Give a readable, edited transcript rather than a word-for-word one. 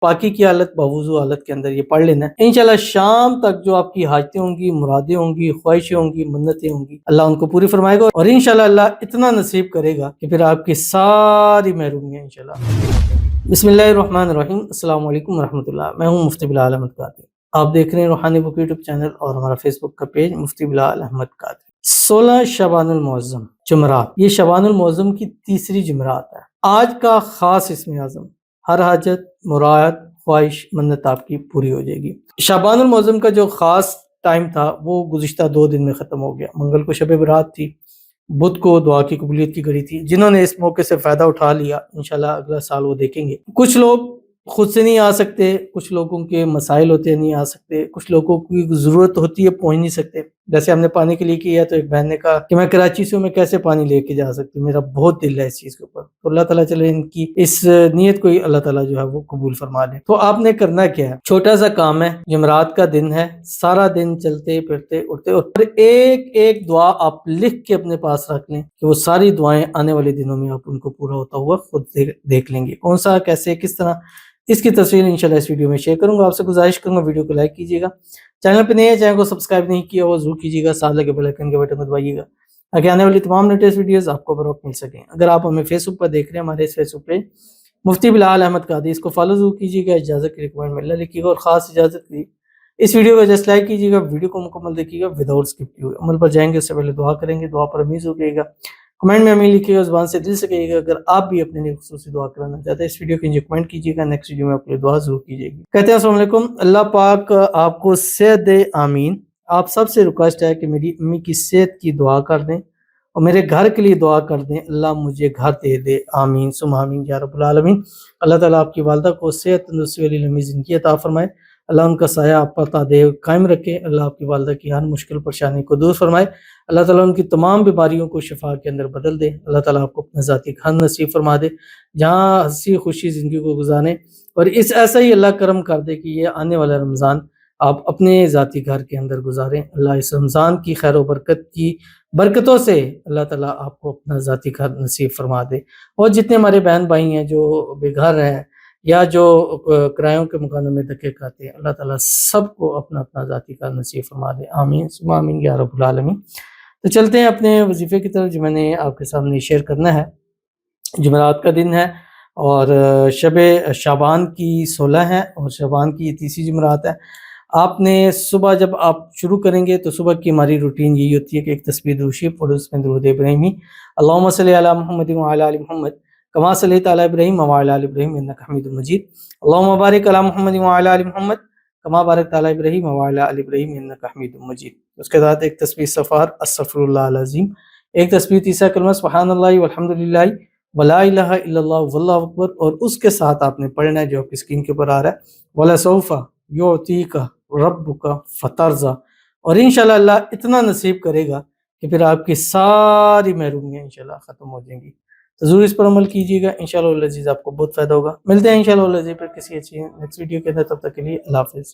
پاکی کی حالت باوضو حالت کے اندر یہ پڑھ لینا ہے۔ انشاءاللہ شام تک جو آپ کی حاجتیں ہوں گی، مرادیں ہوں گی، خواہشیں ہوں گی، منتیں ہوں گی، اللہ ان کو پوری فرمائے گا، اور انشاءاللہ اللہ اتنا نصیب کرے گا کہ پھر آپ کی ساری محرومیاں انشاءاللہ۔ بسم اللہ الرحمن الرحیم۔ السلام علیکم ورحمۃ اللہ۔ میں ہوں مفتی بلال احمد قادری۔ آپ دیکھ رہے ہیں روحانی بک یوٹیوب چینل اور ہمارا فیس بک کا پیج مفتی بلال احمد قادری۔ 16 شعبان المعظم جمعرات، یہ شعبان المعظم کی تیسری جمعرات ہے۔ آج کا خاص اسم اعظم، ہر حاجت، مراد، خواہش، منت آپ کی پوری ہو جائے گی۔ شعبان المعظم کا جو خاص ٹائم تھا وہ گزشتہ 2 دن میں ختم ہو گیا۔ منگل کو شب برات تھی، بدھ کو دعا کی قبولیت کی گھڑی تھی۔ جنہوں نے اس موقع سے فائدہ اٹھا لیا انشاءاللہ اگلا سال وہ دیکھیں گے۔ کچھ لوگ خود سے نہیں آ سکتے، کچھ لوگوں کے مسائل ہوتے ہیں نہیں آ سکتے، کچھ لوگوں کی ضرورت ہوتی ہے پہنچ نہیں سکتے۔ جیسے ہم نے پانی کے لیے کیا تو ایک بہن نے کہا کہ میں کراچی سے ہوں، میں کیسے پانی لے کے جا سکتی ہوں، میرا بہت دل ہے اس چیز کے اوپر۔ تو اللہ تعالیٰ چلے ان کی اس نیت کو ہی اللہ تعالیٰ جو ہے وہ قبول فرما لے۔ تو آپ نے کرنا کیا ہے، چھوٹا سا کام ہے، جمعرات کا دن ہے، سارا دن چلتے پھرتے اٹھتے اور ایک ایک دعا آپ لکھ کے اپنے پاس رکھ لیں کہ وہ ساری دعائیں آنے والے دنوں میں آپ ان کو پورا ہوتا ہوا خود دیکھ لیں گے۔ کون سا، کیسے، کس طرح، اس کی تصویر انشاءاللہ اس ویڈیو میں شیئر کروں گا۔ آپ سے گزارش کروں گا ویڈیو کو لائک کیجیے گا، چینل پہ نئے ہیں چینل کو سبسکرائب نہیں کیا وہ ضرور کیجیے گا، ساتھ لگے بیل آئیکن کے بٹن کو دبائیے گا تاکہ آنے والی تمام لیٹسٹ ویڈیوز آپ کو بروقت مل سکیں۔ اگر آپ ہمیں فیس بک پر دیکھ رہے ہیں، ہمارے اس فیس بک پہ مفتی بلال احمد قادری، اس کو فالو ضرور کیجیے گا، اجازت کی ریکمنڈ میں اللہ لکھیے گا اور خاص اجازت کی اس ویڈیو کو جسٹ لائک کیجیے گا، ویڈیو کو مکمل دیکھیے گا وداؤٹ اسکپ کیے ہوئے۔ عمل پر جائیں گے اس سے پہلے دعا کریں گے، دعا پر امین ضرور کیجیے گا، کمنٹ میں امین لکھیے گا، زبان سے دل سے کہیے گا۔ اگر آپ بھی اپنے لیے خصوصی دعا کرانا چاہتے ہیں اس ویڈیو کے نیچے کمنٹ کیجیے گا، نیکسٹ ویڈیو میں آپ کے لیے دعا ضرور کیجیے گی۔ کہتے ہیں السلام علیکم، اللہ پاک آپ کو صحت دے، آمین۔ آپ سب سے ریکویسٹ ہے کہ میری امی کی صحت کی دعا کر دیں اور میرے گھر کے لیے دعا کر دیں، اللہ مجھے گھر دے دے، آمین ثم آمین یا رب العالمین۔ اللہ تعالیٰ آپ کی والدہ کو صحت، تندرستی والی لمبی زندگی عطا فرمائے، اللہ ان کا سایہ آپ پر تا دے قائم رکھے، اللہ آپ کی والدہ کی ہر مشکل پریشانی کو دور فرمائے، اللہ تعالیٰ ان کی تمام بیماریوں کو شفا کے اندر بدل دے، اللہ تعالیٰ آپ کو اپنا ذاتی گھر نصیب فرما دے جہاں ہنسی خوشی زندگی کو گزاریں، اور اس ایسا ہی اللہ کرم کر دے کہ یہ آنے والا رمضان آپ اپنے ذاتی گھر کے اندر گزاریں۔ اللہ اس رمضان کی خیر و برکت کی برکتوں سے اللہ تعالیٰ آپ کو اپنا ذاتی گھر نصیب فرما دے، اور جتنے ہمارے بہن بھائی ہیں جو بے گھر ہیں یا جو کرایوں کے مکانوں میں دھکے کھاتے ہیں، اللہ تعالیٰ سب کو اپنا اپنا ذاتی گھر نصیب فرما دے، آمین ثم آمین یا رب العالمین۔ تو چلتے ہیں اپنے وظیفے کی طرف جو میں نے آپ کے سامنے شیئر کرنا ہے۔ جمعرات کا دن ہے اور شب شعبان کی 16 ہے اور شعبان کی یہ تیسری جمعرات ہے۔ آپ نے صبح جب آپ شروع کریں گے تو صبح کی ہماری روٹین یہی ہوتی ہے کہ ایک تسبیح درود شریف پڑھو، اس میں درود ابراہیمی، اللہم صلی علی محمد وعلی آل محمد کما صلیت علی ابراہیم وعلی آل ابراہیم انک حمید مجید، اللہم بارک علی محمد وعلی آل محمد کما بارکت علی ابراہیم وعلی آل ابراہیم انک حمید مجید۔ اس کے بعد ایک تسبیح استغفار استغفر اللہ العظیم، ایک تسبیح تیسرا کلمہ سبحان اللہ والحمد للہ ولا الہ الا اللہ واللہ اکبر، اور اس کے ساتھ آپ نے پڑھنا ہے جو آپ کی اسکرین کے اوپر آ رہا ہے، وَلَسَوْفَ یُعْطِیکَ رَبُّکَ فَتَرْضَیٰ، اور انشاءاللہ اللہ اتنا نصیب کرے گا کہ پھر آپ کی ساری محرومیاں انشاءاللہ ختم ہو جائیں گی۔ تو ضرور اس پر عمل کیجیے گا، انشاءاللہ العزیز آپ کو بہت فائدہ ہوگا۔ ملتے ہیں انشاءاللہ العزیز پر کسی اچھی نیکسٹ ویڈیو کے اندر، تب تک کے لیے اللہ حافظ۔